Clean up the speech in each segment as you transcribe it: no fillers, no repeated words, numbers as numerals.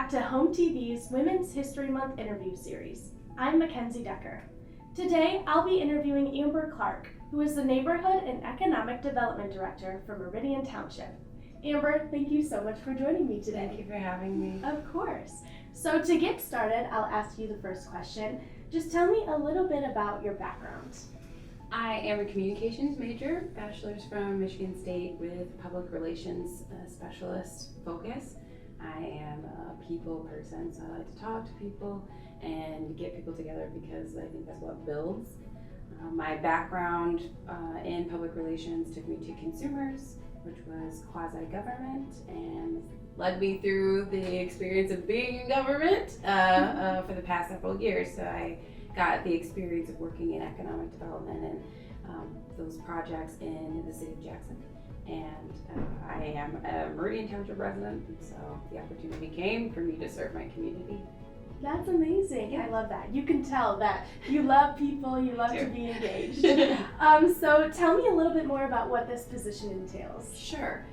back to HOMTV's Women's History Month interview series. I'm Mackenzie Decker. Today, I'll be interviewing Amber Clark, who is the Neighborhood and Economic Development Director for Meridian Township. Amber, thank you so much for joining me today. Thank you for having me. Of course. So to get started, I'll ask you the first question. Just tell me a little bit about your background. I am a communications major, bachelor's from Michigan State with public relations specialist focus. I am a people person, so I like to talk to people and get people together because I think that's what builds. My background in public relations took me to consumers, which was quasi-government, and led me through the experience of being in government for the past several years. So I got the experience of working in economic development and those projects in the city of Jackson. And I am a Meridian Township resident, and so the opportunity came for me to serve my community. That's amazing. Yeah. I love that. You can tell that you love people, you love to be engaged. So tell me a little bit more about what this position entails. Sure.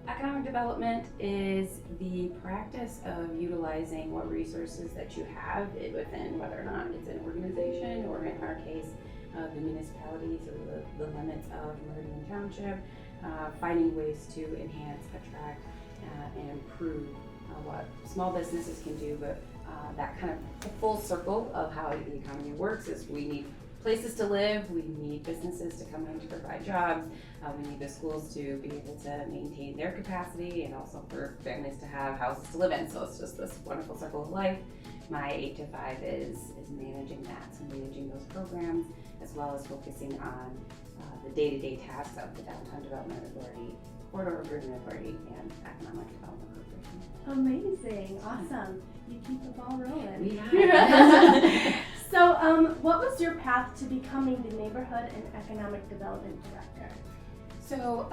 Economic development is the practice of utilizing what resources that you have within, whether or not it's an organization or in our case, the municipalities or the limits of Meridian Township, finding ways to enhance, attract, and improve what small businesses can do, but that kind of full circle of how the economy works is we need places to live, we need businesses to come in to provide jobs, we need the schools to be able to maintain their capacity and also for families to have houses to live in. So it's just this wonderful circle of life. My 8 to 5 is managing that, so managing those programs as well as focusing on the day-to-day tasks of the Downtown Development Authority, Corridor Improvement Authority, and Economic Development Corporation. Amazing, awesome. You keep the ball rolling. We have. So what was your path to becoming the Neighborhood and Economic Development Director? So,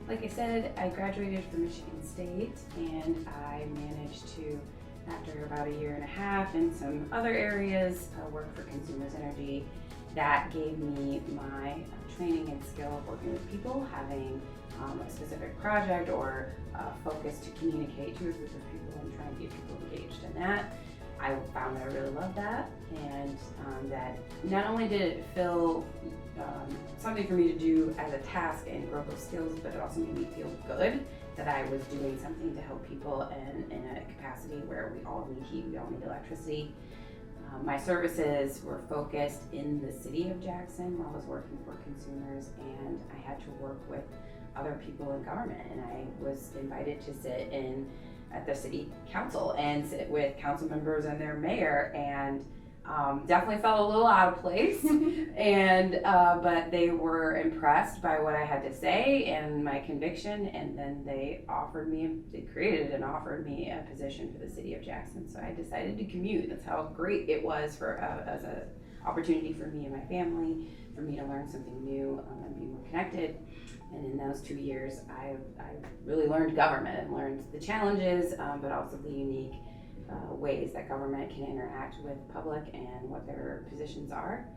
like I said, I graduated from Michigan State, and I managed to, after about a year and a half in some other areas, work for Consumers Energy. That gave me my training and skill of working with people, having a specific project or focus to communicate to a group of people and trying to get people engaged in that. I found that I really loved that, and that not only did it fill something for me to do as a task and grow those skills, but it also made me feel good that I was doing something to help people in a capacity where we all need heat, we all need electricity. My services were focused in the city of Jackson while I was working for consumers, and I had to work with other people in government, and I was invited to sit at the city council and sit with council members and their mayor, and definitely felt a little out of place. And but they were impressed by what I had to say and my conviction, and then they created and offered me a position for the city of Jackson. So I decided to commute. That's how great it was as an opportunity for me and my family, for me to learn something new and be more connected. And in those 2 years, I really learned government and learned the challenges, but also the unique ways that government can interact with public and what their positions are.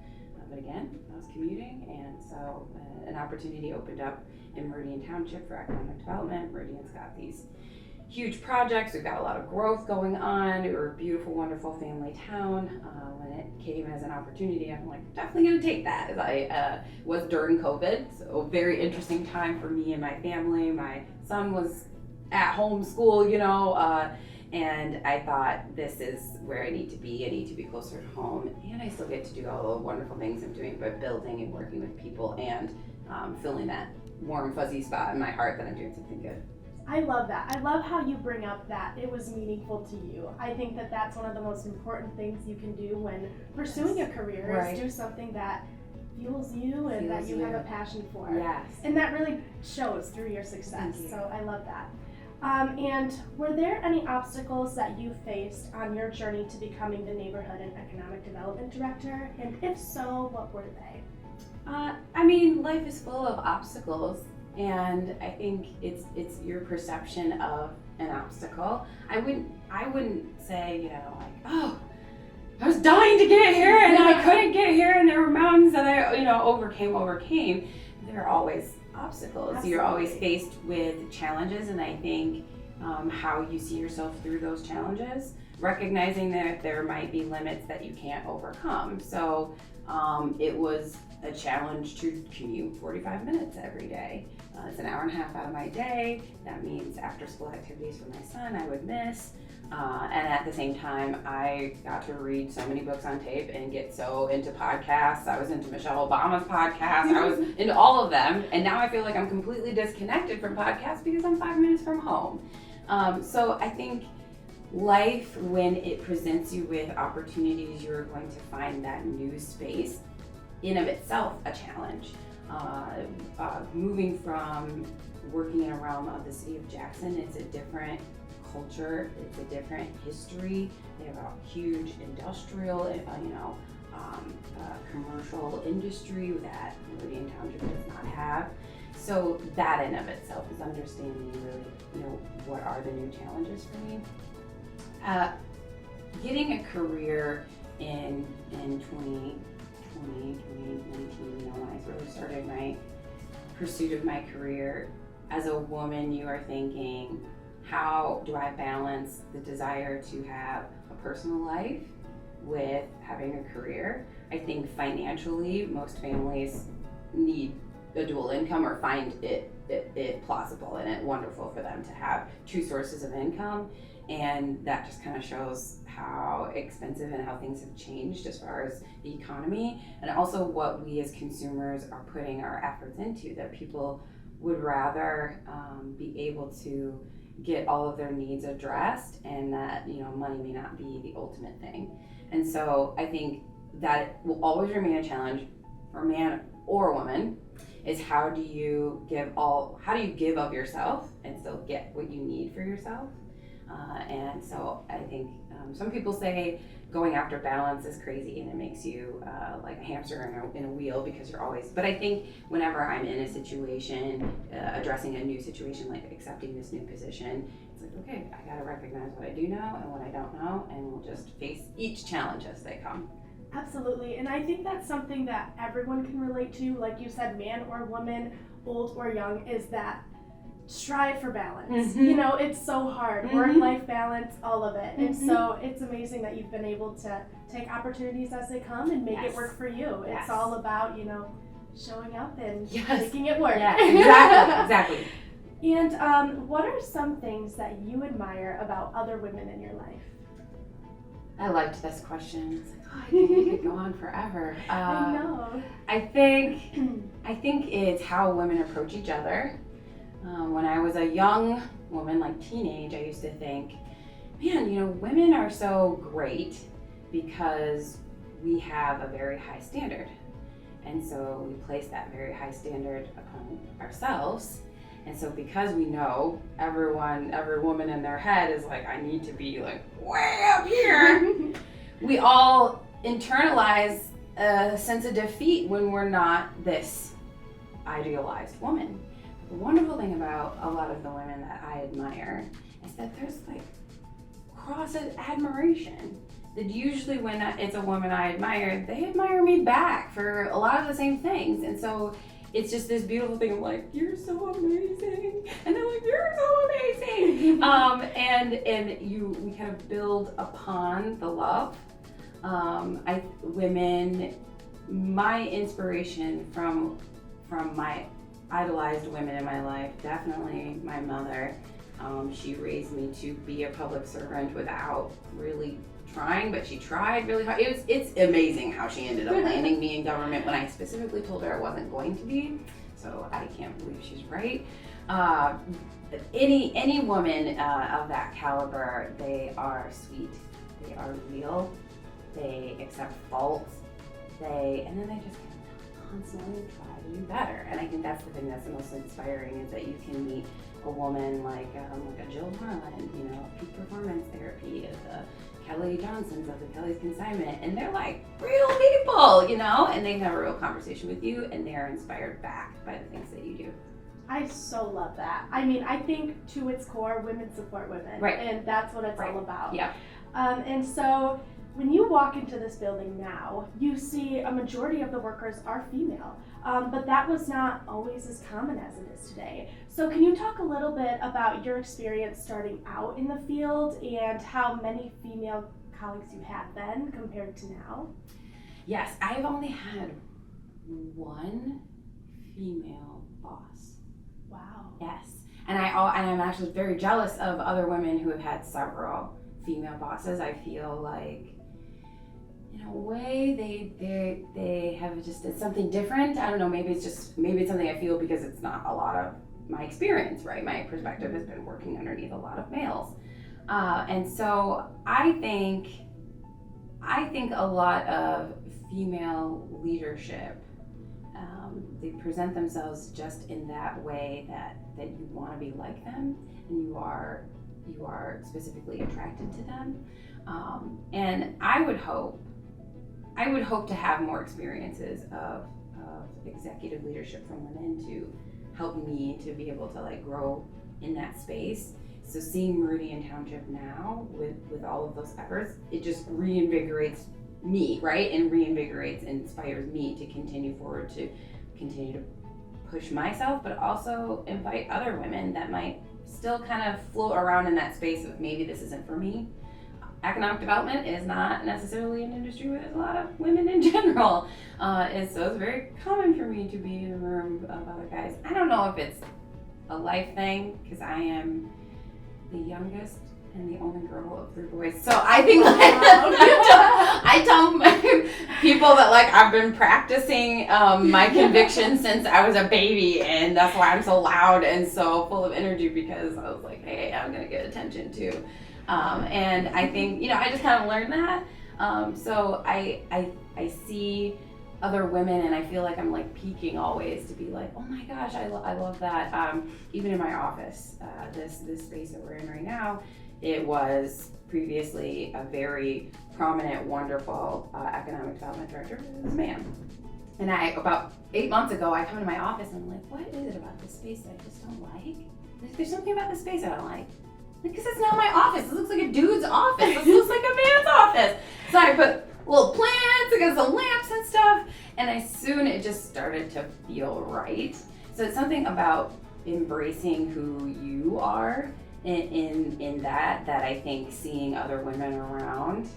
But again, I was commuting, and so an opportunity opened up in Meridian Township for economic development. Meridian's got these huge projects. We've got a lot of growth going on. We're a beautiful, wonderful family town. When it came as an opportunity, I'm like, definitely gonna take that. As I was during COVID, so a very interesting time for me and my family. My son was at home school, and I thought, this is where I need to be. I need to be closer to home, and I still get to do all the wonderful things I'm doing by building and working with people and filling that warm, fuzzy spot in my heart that I'm doing something good. I love that. I love how you bring up that it was meaningful to you. I think that that's one of the most important things you can do when pursuing a career, right, is do something that fuels you and that you have a passion for. Yes. And that really shows through your success. So I love that. And were there any obstacles that you faced on your journey to becoming the Neighborhood and Economic Development Director? And if so, what were they? Life is full of obstacles. And I think it's your perception of an obstacle. I wouldn't say, oh, I was dying to get here and I couldn't get here, and there were mountains that I, overcame. There are always obstacles. Absolutely. You're always faced with challenges, and I think how you see yourself through those challenges, recognizing that there might be limits that you can't overcome. So it was a challenge to commute 45 minutes every day. It's an hour and a half out of my day. That means after school activities for my son I would miss. And at the same time, I got to read so many books on tape and get so into podcasts. I was into Michelle Obama's podcast. I was into all of them. And now I feel like I'm completely disconnected from podcasts because I'm 5 minutes from home. So I think life, when it presents you with opportunities, you're going to find that new space in of itself a challenge. Moving from working in a realm of the city of Jackson, it's a different culture, it's a different history. They have a huge industrial, commercial industry that Meridian Township does not have. So that in of itself is understanding really, what are the new challenges for me. Getting a career in 2019, when I really started my pursuit of my career, as a woman, you are thinking, how do I balance the desire to have a personal life with having a career? I think financially, most families need a dual income or find it plausible and it wonderful for them to have two sources of income. And that just kind of shows how expensive and how things have changed as far as the economy, and also what we as consumers are putting our efforts into, that people would rather be able to get all of their needs addressed, and that money may not be the ultimate thing. And so I think that will always remain a challenge for a man or a woman, is how do you give of yourself and still get what you need for yourself. And so I think some people say going after balance is crazy and it makes you like a hamster in a wheel, because you're always, but I think whenever I'm in a situation, addressing a new situation, like accepting this new position, it's like, okay, I gotta recognize what I do know and what I don't know, and we'll just face each challenge as they come. Absolutely, and I think that's something that everyone can relate to, like you said, man or woman, old or young, is that strive for balance. Mm-hmm. It's so hard. Mm-hmm. Work-life balance, all of it. Mm-hmm. And so it's amazing that you've been able to take opportunities as they come and make it work for you. Yes. It's all about, showing up and Yes. making it work. Yeah, exactly. And what are some things that you admire about other women in your life? I liked this question. It's like, I think we could go on forever. I know. I think it's how women approach each other. When I was a young woman, like teenage, I used to think, man, women are so great because we have a very high standard. And so we place that very high standard upon ourselves. And so because we know every woman in their head is like, I need to be like way up here, we all internalize a sense of defeat when we're not this idealized woman. The wonderful thing about a lot of the women that I admire is that there's like cross admiration. That usually when it's a woman I admire, they admire me back for a lot of the same things. And so it's just this beautiful thing of like, you're so amazing. And they're like, you're so amazing. We kind of build upon the love. My inspiration from my idolized women in my life, definitely my mother. She raised me to be a public servant without really trying, but she tried really hard. It's amazing how she ended up landing me in government when I specifically told her I wasn't going to be. So I can't believe she's right. Any woman of that caliber, they are sweet, they are real, they accept faults, and then they just constantly try to do better. And I think that's the thing that's the most inspiring, is that you can meet a woman like a Jill Harlan, peak performance therapy, the Kelly Johnsons of the Kelly's Consignment, and they're like real people, and they have a real conversation with you, and they're inspired back by the things that you do. I so love that. I think to its core, women support women, right? And that's what it's all about. Yeah. And so When you walk into this building now, you see a majority of the workers are female, but that was not always as common as it is today. So can you talk a little bit about your experience starting out in the field and how many female colleagues you had then compared to now? Yes, I've only had one female boss. Wow. Yes, and I'm actually very jealous of other women who have had several female bosses. I feel like, in a way, they have just, it's something different. I don't know, maybe it's something I feel because it's not a lot of my experience, right? My perspective has been working underneath a lot of males. And so I think a lot of female leadership, they present themselves just in that way that you want to be like them, and you are specifically attracted to them. And I would hope to have more experiences of executive leadership from women to help me to be able to like grow in that space. So seeing Meridian Township now with all of those efforts, it just reinvigorates me, right? And inspires me to continue forward, to continue to push myself, but also invite other women that might still kind of float around in that space of maybe this isn't for me. Economic development is not necessarily an industry with a lot of women in general. So it's very common for me to be in a room of other guys. I don't know if it's a life thing, because I am the youngest and the only girl of 3 boys. So I think I tell people that like I've been practicing my conviction since I was a baby, and that's why I'm so loud and so full of energy, because I was like, hey, I'm gonna get attention too. And I think, I just kind of learned that. So I see other women, and I feel like I'm like peaking always to be like, oh my gosh, I love that. Even in my office, this space that we're in right now, it was previously a very prominent, wonderful economic development director. It was a man. And about 8 months ago, I come into my office and I'm like, what is it about this space that I just don't like? There's something about this space I don't like. Because it's not my office. It looks like a dude's office. It looks like a man's office. So I put little plants against the lamps and stuff, and soon it just started to feel right. So it's something about embracing who you are in that I think seeing other women around,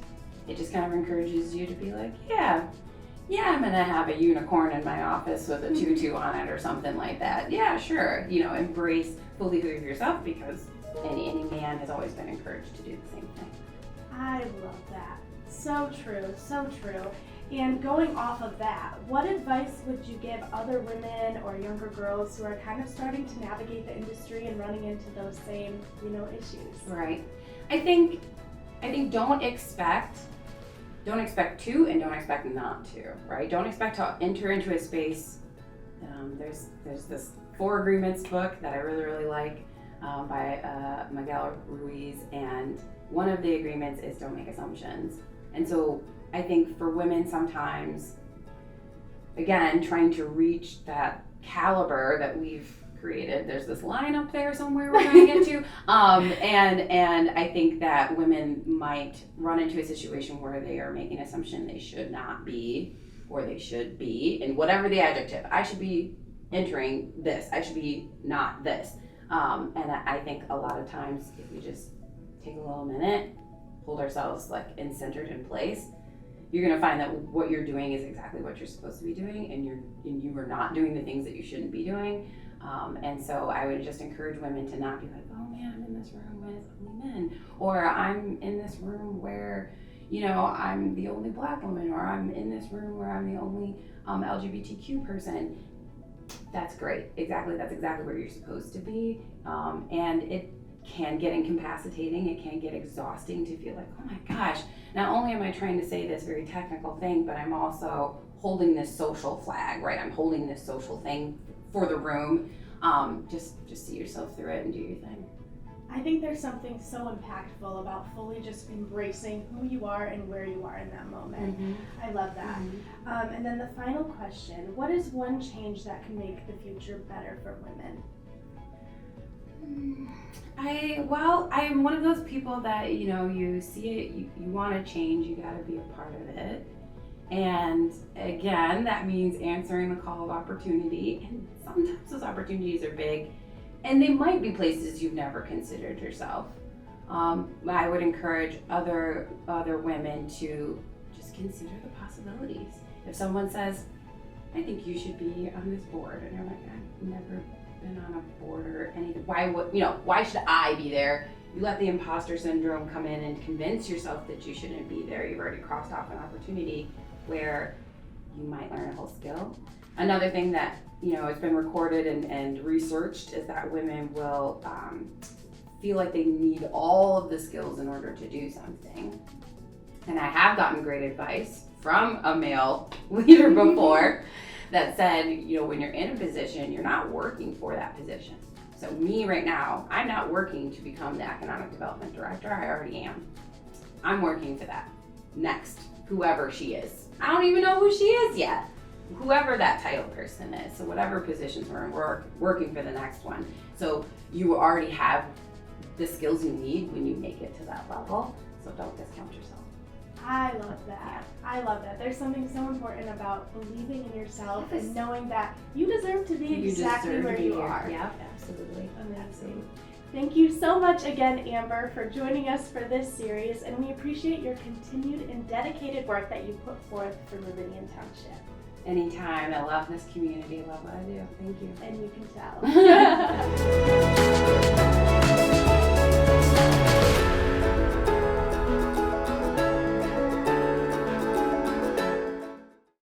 it just kind of encourages you to be like, yeah, I'm gonna have a unicorn in my office with a tutu on it or something like that. Yeah, sure. Embrace fully who yourself, because any man has always been encouraged to do the same thing. I love that. So true, so true. And going off of that, what advice would you give other women or younger girls who are kind of starting to navigate the industry and running into those same, issues? Right. I think don't expect to, and don't expect not to, right? Don't expect to enter into a space. There's this 4 Agreements book that I really, really like, by Miguel Ruiz, and one of the agreements is don't make assumptions. And so I think for women sometimes, again, trying to reach that caliber that we've created, there's this line up there somewhere we're going to get to, and I think that women might run into a situation where they are making an assumption they should not be, or they should be, and whatever the adjective, I should be entering this, I should be not this. And I think a lot of times if we just take a little minute, hold ourselves like centered in place, you're going to find that what you're doing is exactly what you're supposed to be doing, and you are not doing the things that you shouldn't be doing. And so I would just encourage women to not be like, oh man, I'm in this room with only men, or I'm in this room where, I'm the only Black woman, or I'm in this room where I'm the only LGBTQ person. That's great. That's exactly where you're supposed to be. And it can get incapacitating. It can get exhausting to feel like, oh my gosh, not only am I trying to say this very technical thing, but I'm also holding this social flag, right? I'm holding this social thing for the room. Just see yourself through it and do your thing. I think there's something so impactful about fully just embracing who you are and where you are in that moment. Mm-hmm. I love that. Mm-hmm. And then the final question, what is one change that can make the future better for women? I'm one of those people that, you see it, you want to change, you got to be a part of it. And again, that means answering the call of opportunity. And sometimes those opportunities are big, and they might be places you've never considered yourself. I would encourage other women to just consider the possibilities. If someone says, I think you should be on this board, and you're like, I've never been on a board or anything. Why should I be there? You let the imposter syndrome come in and convince yourself that you shouldn't be there. You've already crossed off an opportunity where you might learn a whole skill. Another thing that, has been recorded and researched is that women will feel like they need all of the skills in order to do something. And I have gotten great advice from a male leader before that said, when you're in a position, you're not working for that position. So me right now, I'm not working to become the economic development director. I already am. I'm working for that next, whoever she is. I don't even know who she is yet. Whoever that title person is. So whatever positions we're working for the next one. So you already have the skills you need when you make it to that level. So don't discount yourself. I love that. I love that. There's something so important about believing in yourself and knowing that you deserve to be exactly where you are. Yeah, absolutely. Amazing. Thank you so much again, Amber, for joining us for this series, and we appreciate your continued and dedicated work that you put forth for Meridian Township. Anytime. I love this community. I love what I do. Thank you. And you can tell.